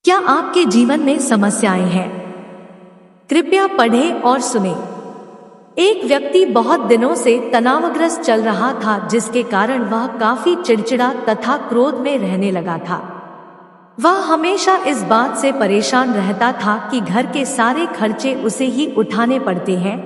क्या आपके जीवन में समस्याएं हैं? कृपया पढ़ें और सुनें। एक व्यक्ति बहुत दिनों से तनावग्रस्त चल रहा था, जिसके कारण वह काफी चिड़चिड़ा तथा क्रोध में रहने लगा था। वह हमेशा इस बात से परेशान रहता था कि घर के सारे खर्चे उसे ही उठाने पड़ते हैं,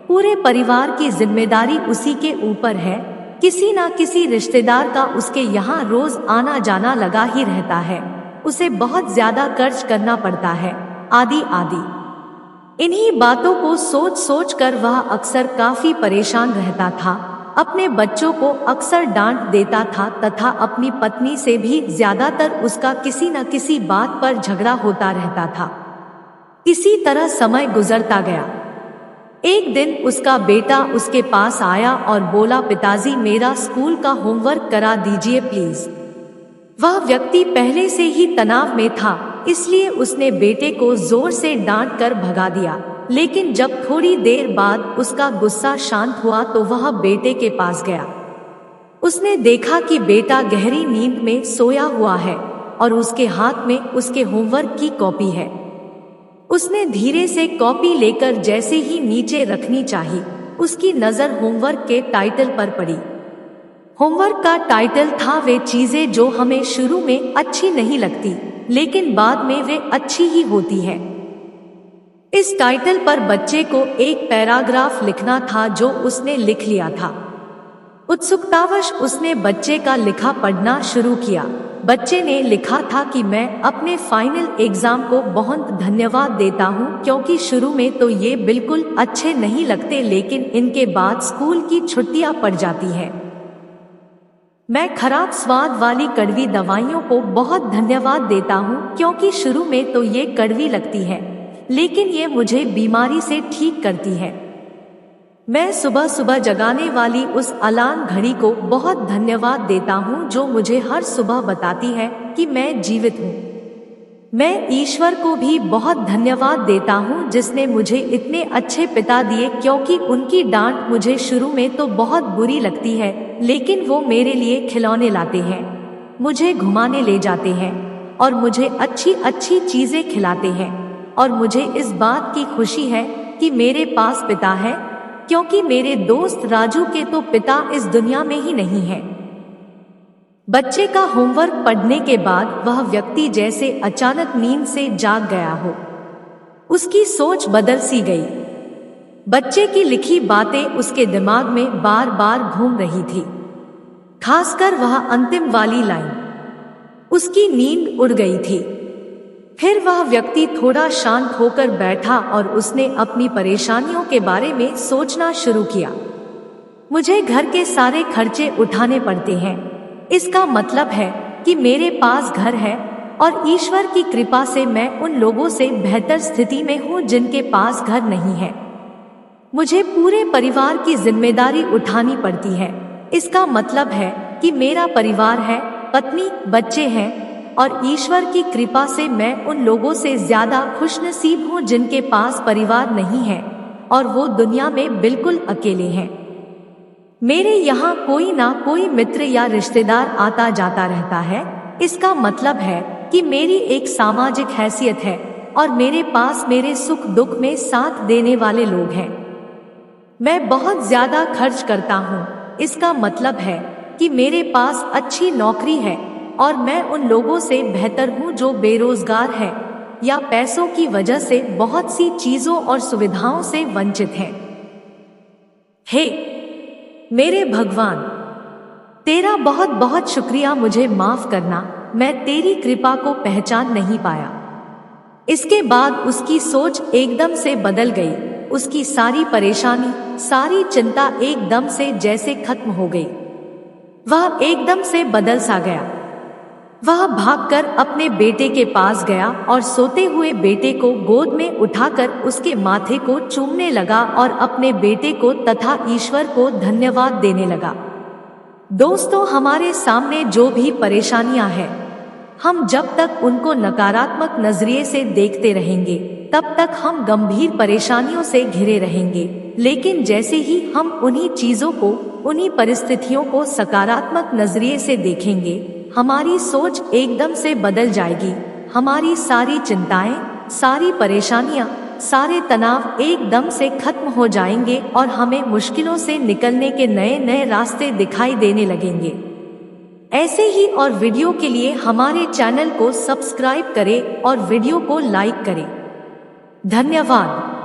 पूरे परिवार की जिम्मेदारी उसी के ऊपर है, किसी ना किसी रिश्तेदार का उसके यहाँ रोज आना जाना लगा ही रहता है, उसे बहुत ज्यादा खर्च करना पड़ता है, आदि आदि। इन्हीं बातों को सोच सोच कर वह अक्सर काफी परेशान रहता था। अपने बच्चों को अक्सर डांट देता था तथा अपनी पत्नी से भी ज्यादातर उसका किसी न किसी बात पर झगड़ा होता रहता था। इसी तरह समय गुजरता गया। एक दिन उसका बेटा उसके पास आया और बोला, पिताजी मेरा स्कूल का होमवर्क करा दीजिए प्लीज। वह व्यक्ति पहले से ही तनाव में था, इसलिए उसने बेटे को जोर से डांट कर भगा दिया। लेकिन जब थोड़ी देर बाद उसका गुस्सा शांत हुआ तो वह बेटे के पास गया। उसने देखा कि बेटा गहरी नींद में सोया हुआ है और उसके हाथ में उसके होमवर्क की कॉपी है। उसने धीरे से कॉपी लेकर जैसे ही नीचे रखनी चाहिए, उसकी नजर होमवर्क के टाइटल पर पड़ी। होमवर्क का टाइटल था वे चीजें जो हमें शुरू में अच्छी नहीं लगती, लेकिन बाद में वे अच्छी ही होती है। इस टाइटल पर बच्चे को एक पैराग्राफ लिखना था जो उसने लिख लिया था। उत्सुकतावश उसने बच्चे का लिखा पढ़ना शुरू किया। बच्चे ने लिखा था कि मैं अपने फाइनल एग्जाम को बहुत धन्यवाद देता हूँ, क्योंकि शुरू में तो ये बिल्कुल अच्छे नहीं लगते, लेकिन इनके बाद स्कूल की छुट्टियां पड़ जाती है। मैं खराब स्वाद वाली कड़वी दवाइयों को बहुत धन्यवाद देता हूँ, क्योंकि शुरू में तो ये कड़वी लगती है, लेकिन ये मुझे बीमारी से ठीक करती है। मैं सुबह सुबह जगाने वाली उस अलार्म घड़ी को बहुत धन्यवाद देता हूँ, जो मुझे हर सुबह बताती है कि मैं जीवित हूँ। मैं ईश्वर को भी बहुत धन्यवाद देता हूँ, जिसने मुझे इतने अच्छे पिता दिए, क्योंकि उनकी डांट मुझे शुरू में तो बहुत बुरी लगती है, लेकिन वो मेरे लिए खिलौने लाते हैं, मुझे घुमाने ले जाते हैं और मुझे अच्छी अच्छी चीजें खिलाते हैं। और मुझे इस बात की खुशी है कि मेरे पास पिता है, क्योंकि मेरे दोस्त राजू के तो पिता इस दुनिया में ही नहीं है। बच्चे का होमवर्क पढ़ने के बाद वह व्यक्ति जैसे अचानक नींद से जाग गया हो। उसकी सोच बदल सी गई। बच्चे की लिखी बातें उसके दिमाग में बार बार घूम रही थी, खासकर वह अंतिम वाली लाइन। उसकी नींद उड़ गई थी। फिर वह व्यक्ति थोड़ा शांत होकर बैठा और उसने अपनी परेशानियों के बारे में सोचना शुरू किया। मुझे घर के सारे खर्चे उठाने पड़ते हैं, इसका मतलब है कि मेरे पास घर है और ईश्वर की कृपा से मैं उन लोगों से बेहतर स्थिति में हूँ जिनके पास घर नहीं है। मुझे पूरे परिवार की जिम्मेदारी उठानी पड़ती है, इसका मतलब है कि मेरा परिवार है, पत्नी, बच्चे हैं, और ईश्वर की कृपा से मैं उन लोगों से ज्यादा खुशनसीब हूँ जिनके पास परिवार नहीं है और वो दुनिया में बिल्कुल अकेले हैं। मेरे यहाँ कोई ना कोई मित्र या रिश्तेदार आता जाता रहता है, इसका मतलब है कि मेरी एक सामाजिक हैसियत है और मेरे पास मेरे सुख दुख में साथ देने वाले लोग हैं। मैं बहुत ज्यादा खर्च करता हूँ, इसका मतलब है कि मेरे पास अच्छी नौकरी है और मैं उन लोगों से बेहतर हूँ जो बेरोजगार हैं या पैसों की वजह से बहुत सी चीजों और सुविधाओं से वंचित हैं। हे मेरे भगवान, तेरा बहुत बहुत शुक्रिया, मुझे माफ करना, मैं तेरी कृपा को पहचान नहीं पाया। इसके बाद उसकी सोच एकदम से बदल गई। उसकी सारी परेशानी, सारी चिंता एकदम से जैसे खत्म हो गई। वह एकदम से बदल सा गया। वह भागकर अपने बेटे के पास गया और सोते हुए बेटे को गोद में उठाकर उसके माथे को चूमने लगा और अपने बेटे को तथा ईश्वर को धन्यवाद देने लगा। दोस्तों, हमारे सामने जो भी परेशानियां हैं, हम जब तक उनको नकारात्मक नजरिए से देखते रहेंगे, तब तक हम गंभीर परेशानियों से घिरे रहेंगे। लेकिन जैसे ही हम उन्हीं चीजों को, उन्हीं परिस्थितियों को सकारात्मक नजरिए से देखेंगे, हमारी सोच एकदम से बदल जाएगी हमारी सारी चिंताएं, सारी परेशानियां, सारे तनाव एकदम से खत्म हो जाएंगे और हमें मुश्किलों से निकलने के नए नए रास्ते दिखाई देने लगेंगे। ऐसे ही और वीडियो के लिए हमारे चैनल को सब्सक्राइब करें और वीडियो को लाइक करें। धन्यवाद।